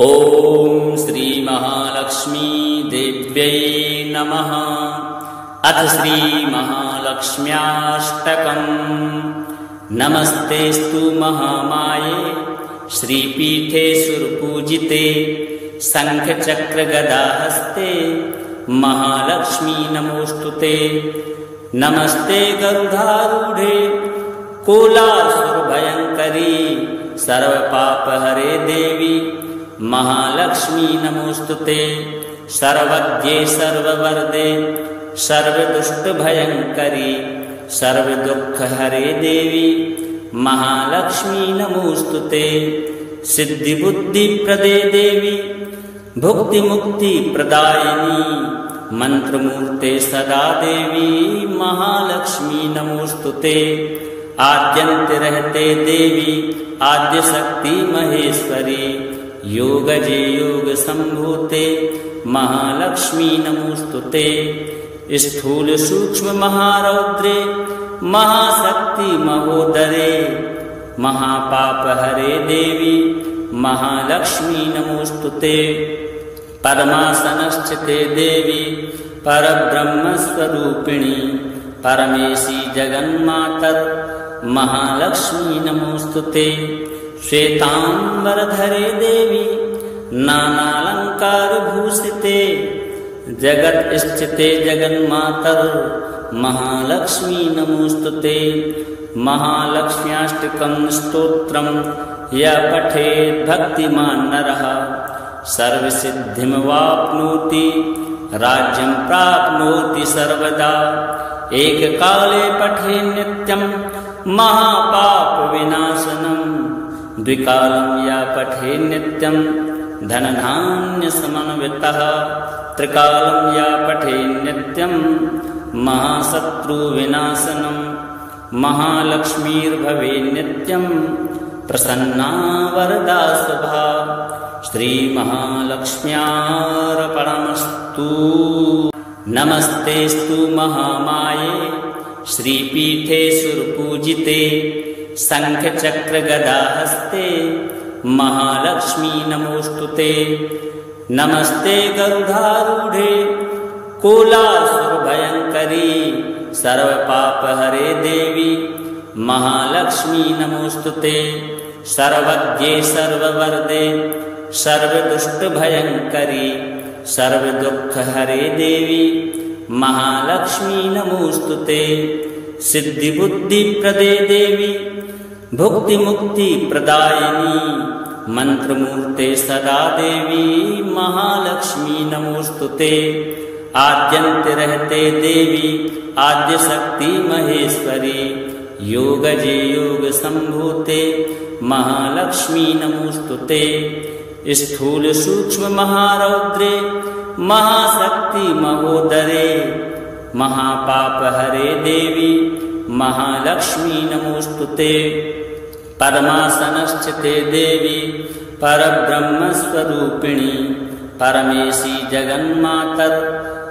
ओम श्री महालक्ष्मी देव्यै नमः। अथ श्री महालक्ष्म्याष्टकम्। नमस्तेस्तु महामाये श्रीपीठे सुरपूजिते शंखचक्रगदाहस्ते महालक्ष्मी नमोस्तुते। नमस्ते गरुडारूढे कोलासुरभयंकरी सर्वपापहरे देवी महालक्ष्मी नमोस्तुते। सर्वज्ञे सर्ववरदे सर्वदुष्टभयंकरी सर्वदुःखहरे देवी महालक्ष्मी नमोस्तुते। सिद्धिबुद्धिप्रदे देवी भुक्तिमुक्तिप्रदायिनी मंत्रमूर्ते सदा देवी महालक्ष्मी नमोस्तुते। आद्यन्ते रहते देवी आद्यशक्ति महेश्वरी योगजे योग संभूते महालक्ष्मी नमोस्तुते। स्थूल सूक्ष्म महारौद्रे महाशक्ति महोदरे महापापहरे देवी महालक्ष्मी नमोस्तुते। परमासनस्थिते देवी परब्रह्मस्वरूपिणी परमेशी जगन्मातर महालक्ष्मी नमोस्तुते। श्वेतांबरधरे देवी नानालंकार भूषिते जगत स्थिते जगन्मातर महालक्ष्मी नमोस्तुते। महालक्ष्म्याष्टकं स्तोत्रं यः पठेत् भक्तिमान् नरः सर्वसिद्धिमवाप्नोति राज्यं प्राप्नोति सर्वदा। एककाले पठे नित्यं महापापविनाशनम् द्विकालं या पठे नित्यं धनधान्यसमन्वितः। त्रिकालं या पठे नित्यं महाशत्रुविनाशनम्। महालक्ष्मीर्भवे नित्यं प्रसन्ना वरदा शुभा। श्रीमहालक्ष्म्यार्पणमस्तु। नमस्तेस्तु महामाये श्रीपीठे सुरपूजिते शंखचक्रगदाहस्ते महालक्ष्मी नमोस्तुते। नमस्ते गरुडारूढे कोलासुरभयंकरी सर्वपापहरे देवी महालक्ष्मी नमोस्तुते। सर्वज्ञे सर्ववरदे सर्वदुष्टभयंकरी सर्वदुःखहरे देवी महालक्ष्मी नमोस्तुते। सिद्धिबुद्धिप्रदे देवी भुक्तिमुक्तिप्रदायिनी मंत्रमूर्ते सदा देवी महालक्ष्मी नमोस्तुते। आद्यन्ते रहते देवी आद्यशक्ति महेश्वरी योगजे योग संभूते महालक्ष्मी नमोस्तुते। स्थूल सूक्ष्म महारौद्रे महाशक्ति महोदरे महापापहरे देवी महालक्ष्मी नमोस्तुते। परमासनस्थिते देवी परब्रह्मस्वरूपिणी परमेशी जगन्मातर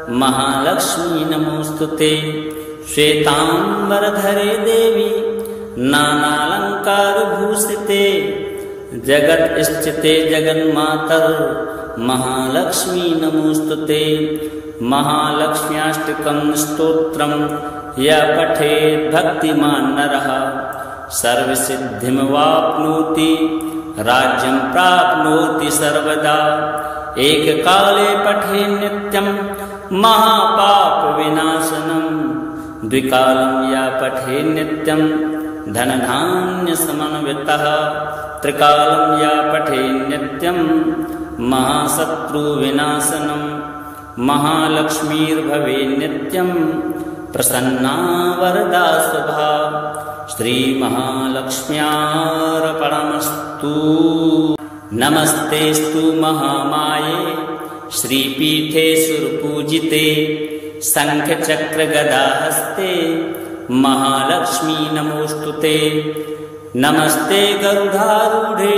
महालक्ष्मी नमोस्तुते। श्वेतांबरधरे देवी नानालंकार भूषिते जगत स्थिते जगन्मातर महालक्ष्मी नमोस्तुते। महालक्ष्म्याष्टकं स्तोत्रं यः पठेत् भक्तिमान् नरः सर्वसिद्धिमवाप्नोति राज्यं प्राप्नोति सर्वदा। एककाले पठे नित्यं महापापविनाशनम् द्विकालं या पठे नित्यं धनधान्यसमन्वितः। त्रिकालं या पठे नित्यं महाशत्रुविनाशनम्। महालक्ष्मीर्भवे नित्यं प्रसन्ना वरदा शुभा। श्रीमहालक्ष्म्यार्पणमस्तु। नमस्तेस्तु महामाये श्रीपीठे सुरपूजिते शंखचक्रगदाहस्ते महालक्ष्मी नमोस्तुते। नमस्ते गरुडारूढे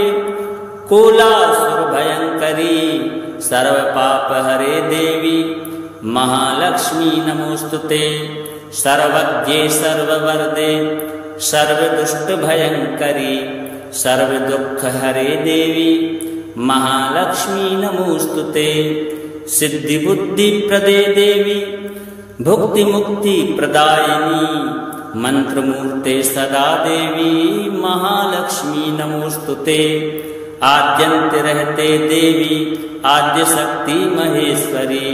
कोलासुरभयंकरी सर्वपापहरे देवी महालक्ष्मी नमोस्तुते। सर्वज्ञे सर्ववरदे सर्वदुष्टभयंकरी सर्वदुःखहरे देवी महालक्ष्मी नमोस्तुते। सिद्धि बुद्धि प्रदे देवी भुक्ति मुक्ति प्रदायिनी मंत्र मूर्ते सदा देवी महालक्ष्मी नमोस्तुते। आद्यंत रहते देवी आद्य शक्ति महेश्वरी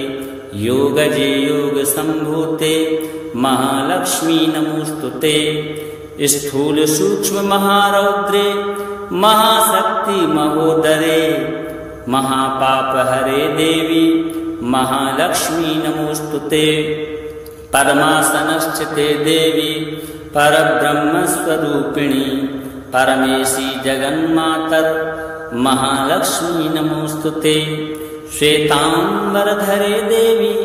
योगजे योग संभूते महालक्ष्मी नमोस्तुते। स्थूल सूक्ष्म महारौद्रे महाशक्ति महोदरे महापाप हरे देवी महालक्ष्मी नमोस्तुते। परमासनस्थिते देवी परब्रह्म स्वरूपिणी परमेशी जगन्मातर महालक्ष्मी नमोस्तुते। श्वेतांबरधरे देवी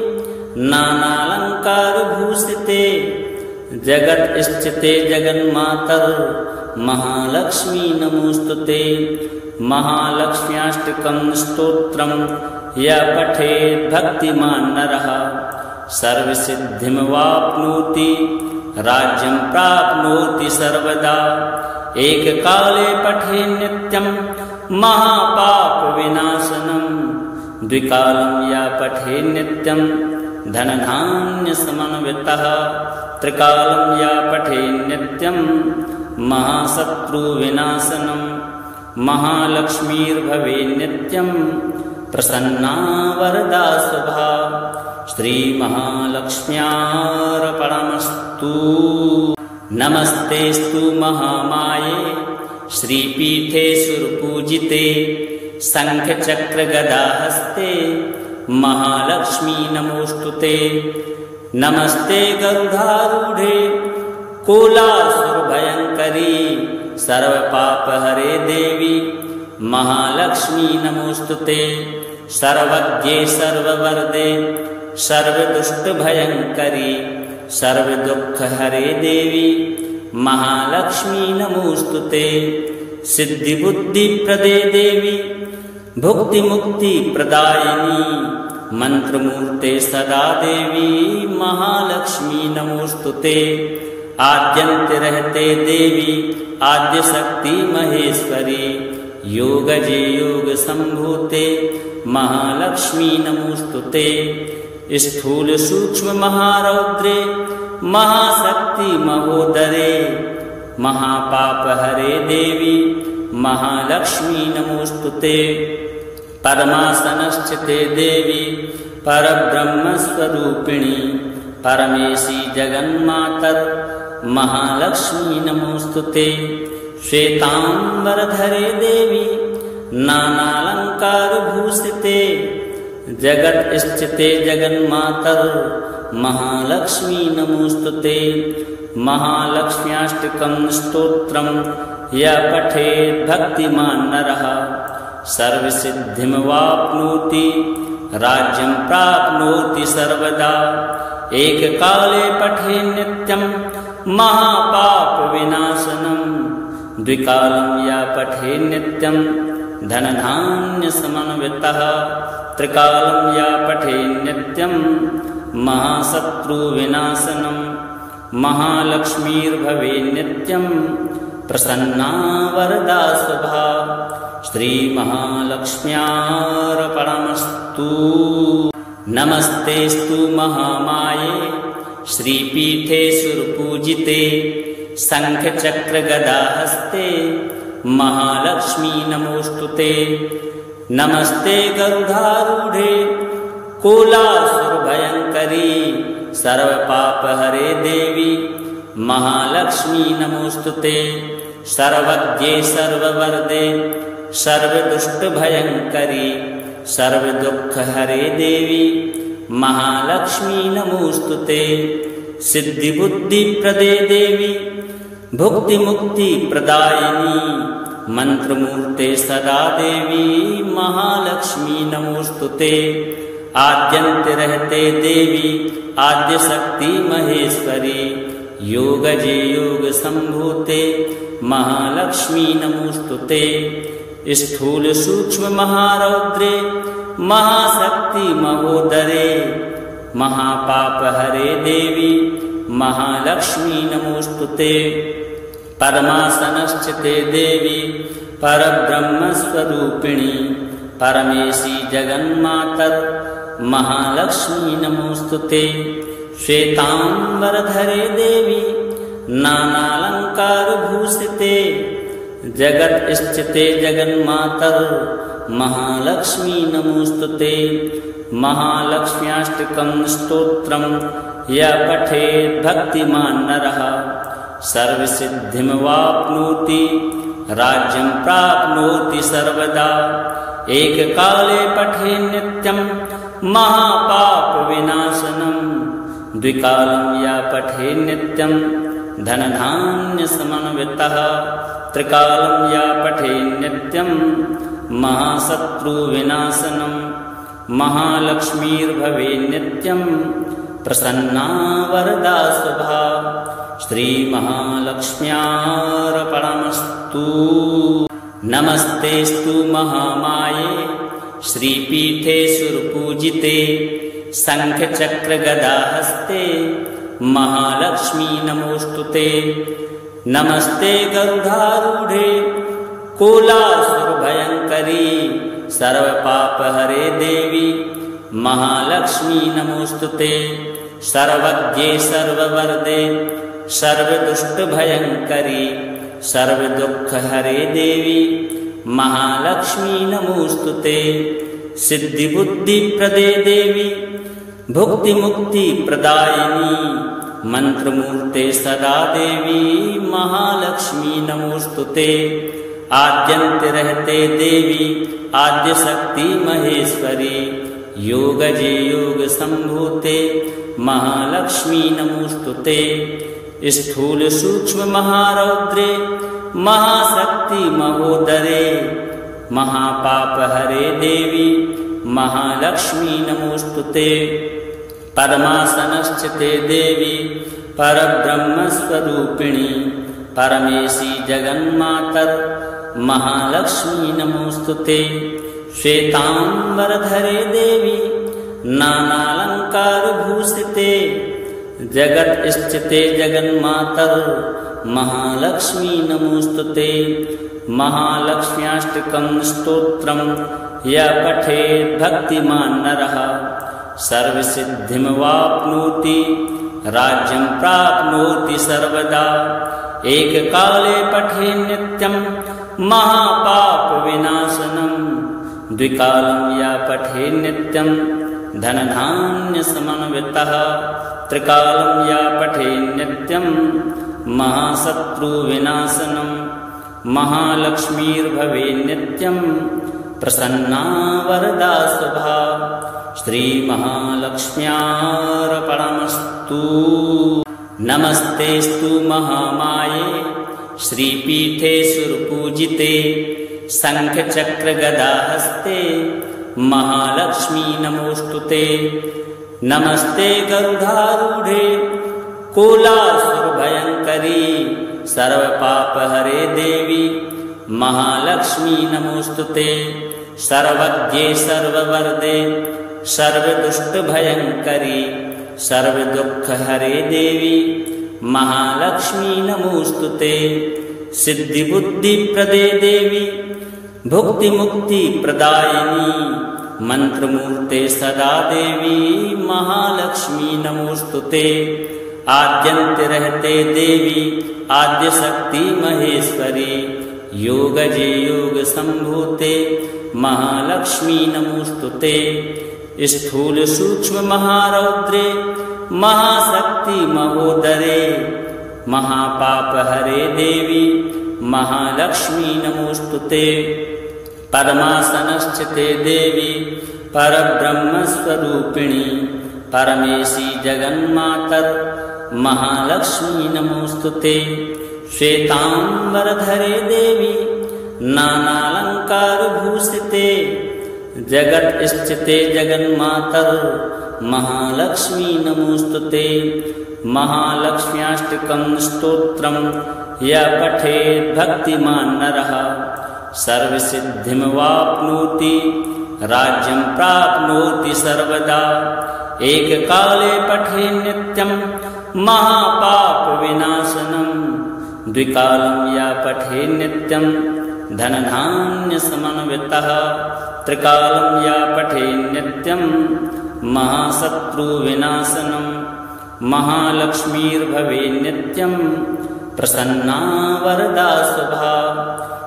नानालंकार भूषिते जगत स्थिते जगन्मातर महालक्ष्मी नमोस्तुते। महालक्ष्म्याष्टकं स्तोत्रं य पठेत् भक्तिमान् नरः सर्वसिद्धिमवाप्नोति राज्यं प्राप्नोति सर्वदा। एककाले पठे नित्यं महापाप विनाशनं द्विकालं या पठे नित्यं धनधान्य समन्वितः। त्रिकालं या पठे नित्यं महाशत्रु विनाशनं महालक्ष्मीर्भवे नित्यं प्रसन्ना वरदा शुभा। श्री महालक्ष्म्यार्पणमस्तु। नमस्तेस्तु महामाये श्रीपीठे सुरपूजिते शंख चक्र गदा हस्ते महालक्ष्मी नमोस्तुते। नमस्ते गरुडारूढ़े कोलासुर भयंकरी सर्वपाप हरे देवी महालक्ष्मी नमोस्तुते। सर्वज्ञे सर्ववरदे सर्वदुष्ट भयंकरी सर्वदुःख हरे देवी महालक्ष्मी नमोस्तुते। सिद्धि बुद्धि प्रदे देवी भुक्ति मुक्ति प्रदायिनी मंत्र मूर्ते सदा देवी महालक्ष्मी नमोस्तुते। आद्यंत रहते देवी आद्य शक्ति महेश्वरी योगजे योग संभूते महालक्ष्मी नमोस्तुते। स्थूल सूक्ष्म महारौद्रे महाशक्ति महोदरे महापाप हरे देवी महालक्ष्मी नमोस्तुते। परमासनस्थिते देवी परब्रह्म स्वरूपिणी परमेशी जगन्मातर महालक्ष्मी नमोस्तुते। श्वेतांबरधरे देवी नानालंकार भूषिते जगत स्थिते जगन्मातर महालक्ष्मी नमोस्तुते। महालक्ष्म्याष्टकं स्तोत्रं य पठेत् भक्तिमान् नरः सर्वसिद्धिमवाप्नोति राज्यं प्राप्नोति सर्वदा। एककाले पठे नित्यं महापाप विनाशनं द्विकालं या पठे नित्यं धनधान्य समन्वितः। त्रिकालं या पठे नित्यं महाशत्रु विनाशनं महालक्ष्मीर्भवे नित्यं प्रसन्ना वरदा शुभा। श्री महालक्ष्म्यार्पणमस्तु। नमस्तेस्तु महामाये श्रीपीठे सुरपूजिते शंख चक्र गदा हस्ते महालक्ष्मी नमोस्तुते। नमस्ते गरुडारूढ़े कोलासुर भयंकरी सर्वपाप हरे देवी महालक्ष्मी नमोस्तुते। सर्वज्ञे सर्ववरदे सर्वदुष्ट भयंकरी सर्वदुःख हरे देवी महालक्ष्मी नमोस्तुते। सिद्धि बुद्धि प्रदे देवी भुक्ति मुक्ति प्रदायिनी मंत्र मूर्ते सदा देवी महालक्ष्मी नमोस्तुते। आद्यंत रहते देवी आद्य शक्ति महेश्वरी योगजे योग संभूते महालक्ष्मी नमोस्तुते। स्थूल सूक्ष्म महारौद्रे महाशक्ति महोदरे महापाप हरे देवी महालक्ष्मी नमोस्तुते। परमासनस्थिते देवी परब्रह्म स्वरूपिणी परमेशी जगन्मातर महालक्ष्मी नमोस्तुते। श्वेतांबरधरे देवी नानालंकार भूषिते जगत स्थिते जगन्मातर महालक्ष्मी नमोस्तुते। महालक्ष्म्याष्टकं स्तोत्रं य पठेत् भक्तिमान् नरः सर्वसिद्धिमवाप्नोति राज्यं प्राप्नोति सर्वदा। एककाले पठेत् नित्यं महापापविनाशनं द्विकालं य पठेत् नित्यं धनधान्यसमन्वितः। त्रिकालं य पठेत् नित्यं महाशत्रुविनाशनं। महालक्ष्मीर्भवेत् नित्यं प्रसन्ना वरदा शुभा। श्रीमहालक्ष्म्यार्पणमस्तु। नमस्तेस्तु महामाये श्रीपीठे सुरपूजिते शङ्खचक्रगदाहस्ते महालक्ष्मी नमोस्तुते। नमस्ते गरुडारूढे कोलासुरभयङ्करी सर्वपापहरे देवी महालक्ष्मी नमोस्तुते। सर्वज्ञे सर्ववरदे सर्वदुष्टभयङ्करी सर्वदुःखहरे देवी महालक्ष्मी नमोस्तुते। सिद्धिबुद्धिप्रदे देवी भुक्तिमुक्तिप्रदायिनी मंत्रमूर्ते सदा देवी महालक्ष्मी नमोस्तुते। आद्यन्ते रहते देवी आद्यशक्ति महेश्वरी योगजे योग संभूते महालक्ष्मी नमोस्तुते। स्थूल सूक्ष्म महारौद्रे महाशक्ति महोदरे महापापहरे देवी महालक्ष्मी नमोस्तुते। पद्मासनस्थिते देवी परब्रह्मस्वरूपिणी परमेशी जगन्मातर महालक्ष्मी नमोस्तुते। श्वेतांबरधरे देवी नानालंकार भूषिते जगत स्थिते जगन्मातर महालक्ष्मी नमोस्तुते। महालक्ष्म्याष्टकं स्तोत्रं य पठेत् भक्तिमान् नरः सर्वसिद्धिमवाप्नोति राज्यं प्राप्नोति सर्वदा। एककाले पठेत् नित्यं महापापविनाशनं द्विकालं य पठेत् नित्यं धनधान्यसमन्वितः। त्रिकालं य पठेत् नित्यं महाशत्रुविनाशनं। महालक्ष्मीर्भवेत् नित्यं प्रसन्ना वरदा शुभा। श्रीमहालक्ष्म्यार्पणमस्तु। नमस्तेस्तु महामाये श्रीपीठे सुरपूजिते शङ्खचक्रगदाहस्ते महालक्ष्मी नमोस्तुते। नमस्ते गरुडारूढे कोलासुरभयङ्करी सर्वपापहरे देवी महालक्ष्मी नमोस्तुते। सर्वज्ञे सर्ववरदे सर्वदुष्टभयङ्करी सर्वदुःखहरे देवी महालक्ष्मी नमोस्तुते। सिद्धिबुद्धिप्रदे देवी भुक्तिमुक्तिप्रदायिनी मंत्रमूर्ते सदा देवी महालक्ष्मी नमोस्तुते। आद्यन्ते रहते देवी आद्यशक्ति महेश्वरी योगजे योग संभूते महालक्ष्मी नमोस्तुते। स्थूल सूक्ष्म महारौद्रे महाशक्ति महोदरे महापापहरे देवी महालक्ष्मी नमोस्तुते। पद्मासनस्थिते देवी परब्रह्मस्वरूपिणी परमेशी जगन्मातर महालक्ष्मी नमोस्तुते। श्वेतांबरधरे देवी नानालंकार भूषिते जगत स्थिते जगन्मातर महालक्ष्मी नमोस्तुते। महालक्ष्म्याष्टकं स्तोत्रं य पठेत् भक्तिमान् नरः सर्वसिद्धिमवाप्नोति राज्यं प्राप्नोति सर्वदा। एककाले पठेत् नित्यं महापापविनाशनं द्विकालं य पठेत् नित्यं धनधान्यसमन्वितः त्रिकालं या पठे नित्यं महाशत्रुविनाशनं महालक्ष्मीर्भवे नित्यं प्रसन्ना वरदा शुभा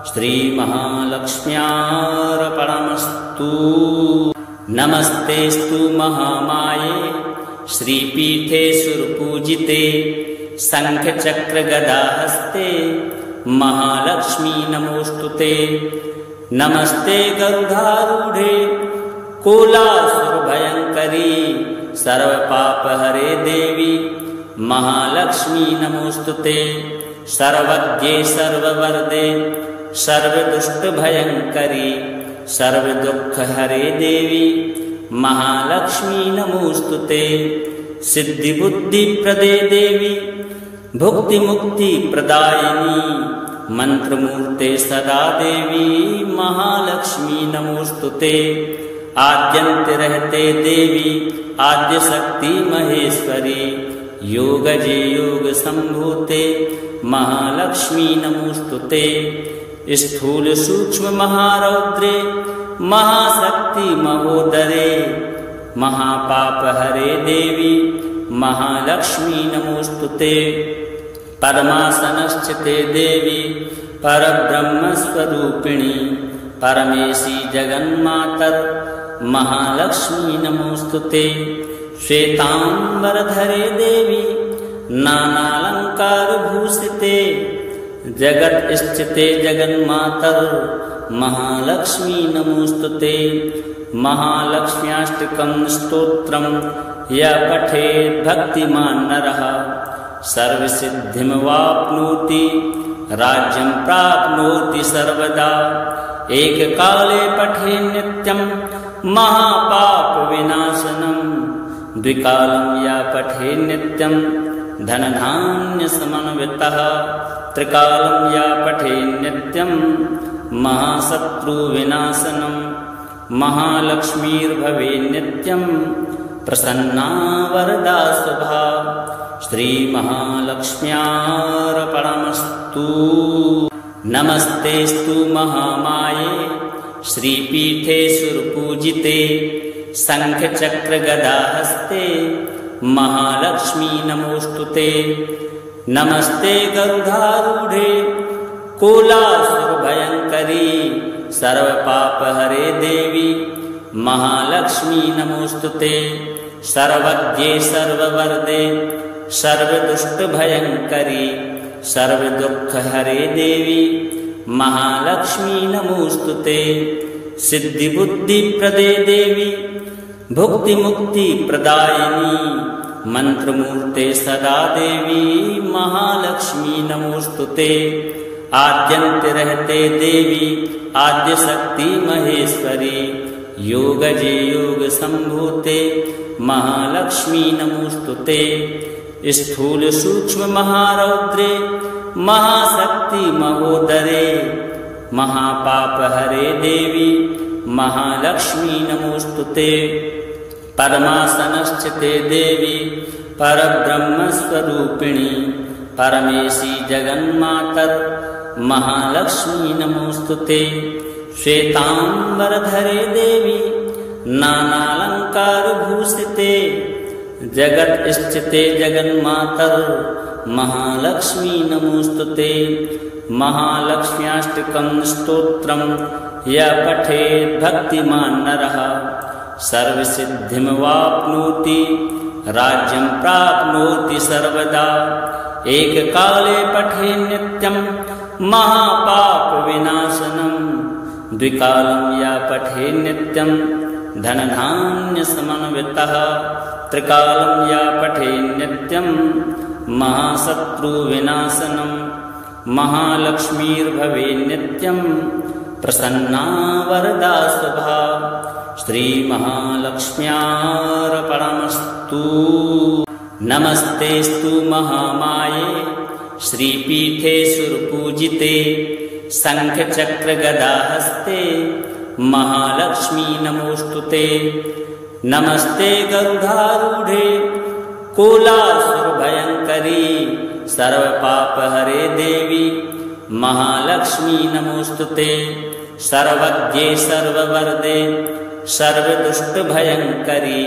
श्रीमहालक्ष्म्यार्पणमस्तु। नमस्तेस्तु महामाये श्रीपीठे सुरपूजिते शङ्खचक्रगदाहस्ते महालक्ष्मी नमोस्तुते। नमस्ते गरुडारूढे कोलासुरभयङ्करी सर्वपापहरे देवी महालक्ष्मी नमोस्तुते। सर्वज्ञे सर्ववरदे सर्वदुष्टभयङ्करी सर्वदुःखहरे देवी महालक्ष्मी नमोस्तुते। सिद्धिबुद्धिप्रदे देवी भुक्तिमुक्तिप्रदायिनी मंत्रमूर्ते सदा देवी महालक्ष्मी नमोस्तुते। आद्यन्त रहते देवी आद्यशक्ति महेश्वरी योगजे योग संभूते महालक्ष्मी नमोस्तुते। स्थूल सूक्ष्म महारौद्रे महाशक्ति महोदरे महापापहरे देवी महालक्ष्मी नमोस्तुते। परमासनस्थिते देवी परब्रह्मस्वरूपिणी परमेशी जगन्मातर महालक्ष्मी नमोस्तुते। श्वेतांबरधरे देवी नानालंकारभूषिते जगत स्थिते जगन्मातर महालक्ष्मी नमोस्तुते। महालक्ष्म्याष्टकं स्तोत्रं यः पठेत् भक्तिमान् नरः सर्वसिद्धिमवाप्नोति राज्यं प्राप्नोति सर्वदा। एककाले पठे नित्यं महापापविनाशनं द्विकालं या पठे नित्यं धनधान्यसमन्वितः त्रिकालं या पठे नित्यं महाशत्रुविनाशनं महालक्ष्मीर्भवे नित्यं प्रसन्ना वरदा शुभा श्रीमहालक्ष्म्यार्पणमस्तु। नमस्तेस्तु महामाये श्रीपीठे सुरपूजिते शङ्खचक्रगदाहस्ते महालक्ष्मी नमोस्तुते। नमस्ते गरुडारूढे कोलासुरभयङ्करी सर्वपापहरे देवी महालक्ष्मी नमोस्तुते। सर्वज्ञे सर्ववरदे सर्वदुष्टभयङ्करी सर्वदुःखहरे देवी महालक्ष्मी नमोस्तुते। सिद्धिबुद्धिप्रदे देवी भुक्तिमुक्तिप्रदायिनी मंत्रमूर्ते सदा देवी महालक्ष्मी नमोस्तुते। आद्यन्त रहते देवी आद्यशक्ति महेश्वरी योगजे योग संभूते महालक्ष्मी नमोस्तुते। स्थूल सूक्ष्म महारौद्रे महाशक्ति महोदरे महापापहरे देवी महालक्ष्मी नमोस्तुते। परमासनस्थिते देवी परब्रह्मस्वरूपिणी परमेशी जगन्मातर महालक्ष्मी नमोस्तुते। श्वेतांबरधरे देवी नानालंकारभूषिते जगत स्थिते जगन्मातर महालक्ष्मी नमोस्तुते। महालक्ष्म्याष्टकं स्तोत्रं यः पठेत् भक्तिमान् नरः सर्वसिद्धिमवाप्नोति राज्यं प्राप्नोति सर्वदा। एककाले पठे नित्यं महापापविनाशनं द्विकालं या पठे नित्यं धनधान्यसमन्वितः त्रिकालं या पठे नित्यं महाशत्रुविनाशनं महालक्ष्मीर्भवे नित्यं प्रसन्ना वरदा शुभा श्रीमहालक्ष्म्यार्पणमस्तु। नमस्तेस्तु महामाये श्रीपीठे सुरपूजिते शङ्खचक्रगदाहस्ते महालक्ष्मी नमोस्तुते। नमस्ते गरुडारूढे कोलासुरभयङ्करी सर्वपापहरे देवी महालक्ष्मी नमोस्तुते। सर्वज्ञे सर्ववरदे सर्वदुष्टभयङ्करी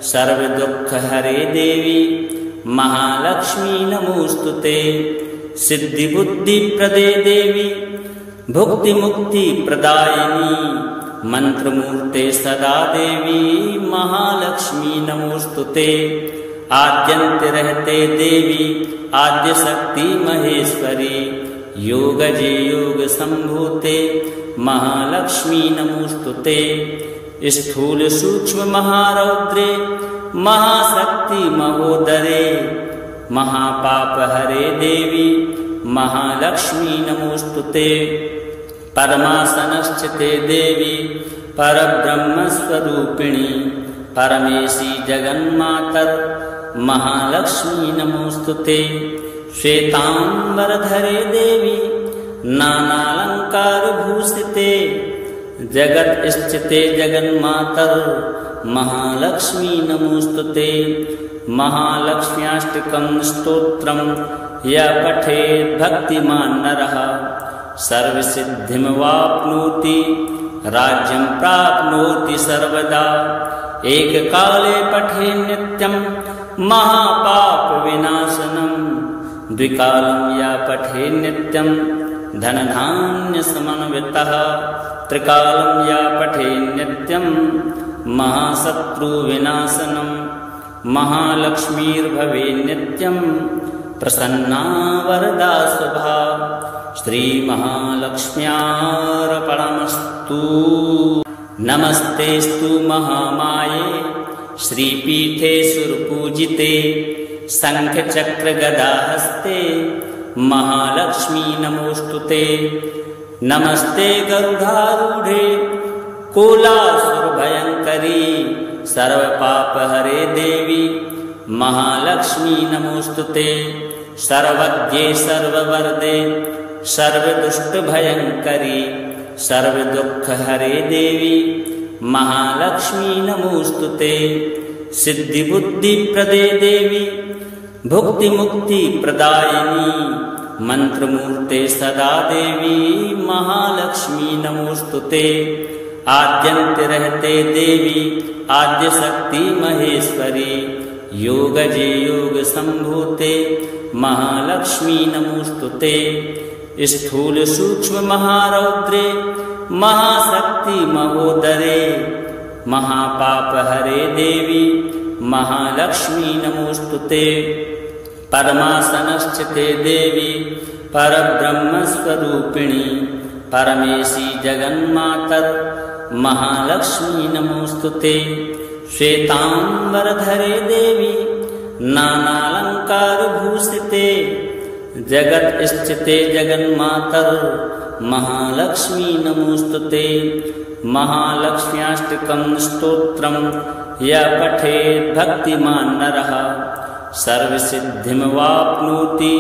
सर्वदुःखहरे देवी महालक्ष्मी नमोस्तुते। सिद्धिबुद्धिप्रदे देवी भुक्तिमुक्तिप्रदायिनी मंत्रमूर्ते सदा देवी महालक्ष्मी नमोस्तुते। आद्यन्त रहते देवी आद्यशक्ति महेश्वरी योगजे योग संभूते महालक्ष्मी नमोस्तुते। स्थूल सूक्ष्म महारौद्रे महाशक्ति महोदरे महापाप हरे देवी महालक्ष्मी नमोस्तुते। परमासनस्थिते देवी परब्रह्मस्वरूपिणी परमेशी जगन्मातर महालक्ष्मी नमोस्तुते। श्वेतांबरधरे देवी नानालंकार भूषिते जगत स्थिते जगन्मातर महालक्ष्मी नमोस्तुते। महालक्ष्म्याष्टकं स्तोत्रं य पठेत् भक्तिमान् नरः सर्वसिद्धिमवाप्नोति राज्यं प्राप्नोति सर्वदा। एककाले पठे नित्यं महापापविनाशनं द्विकालं या पठे नित्यं धनधान्यसमन्वितः त्रिकालं या पठे नित्यं महाशत्रुविनाशनं। महालक्ष्मीर्भवे नित्यं प्रसन्ना वरदा शुभा। श्रीमहालक्ष्म्यार्पणमस्तु। नमस्तेस्तु महामाये श्रीपीठे सुरपूजिते शंखचक्रगदाहस्ते महालक्ष्मी नमोस्तुते। नमस्ते गरुडारूढे कोलासुरभयङ्करी सर्वपापहरे देवी महालक्ष्मी नमोस्तुते। सर्वज्ञे सर्ववरदे सर्वदुष्टभयङ्करी सर्वदुःखहरे देवी महालक्ष्मी नमोस्तुते। सिद्धिबुद्धिप्रदे देवी भुक्तिमुक्तिप्रदायिनी मंत्रमूर्ते सदा देवी महालक्ष्मी नमोस्तुते। आद्यन्त रहते देवी आद्यशक्ति महेश्वरी योगजे योग संभूते महालक्ष्मी नमोस्तुते। स्थूल सूक्ष्म महारौद्रे महाशक्ति महोदरे महापापहरे देवी महालक्ष्मी नमोस्तुते। परमासनस्थिते देवी परब्रह्मस्वरूपिणी परमेशी जगन्मातर महालक्ष्मी नमोस्तुते। श्वेतांबरधरे देवी नानालंकार भूषिते जगत स्थिते जगन्मातर महालक्ष्मी नमोस्तुते। महालक्ष्म्याष्टकं स्तोत्रं य पठेत् भक्तिमान् नरः सर्वसिद्धिमवाप्नोति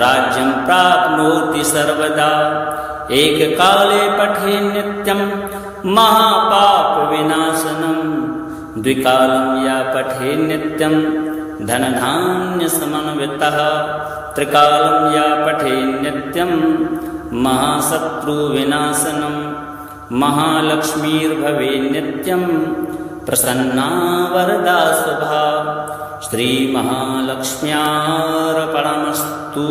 राज्यं प्राप्नोति सर्वदा। एककाले पठे नित्यं महापापविनाशनं द्विकालं या पठे नित्यं धनधान्यसमन्वितः त्रिकालं या पठे नित्यं महाशत्रुविनाशनं। महालक्ष्मीर्भवे नित्यं प्रसन्ना वरदा शुभा। श्रीमहालक्ष्म्यार्पणमस्तु।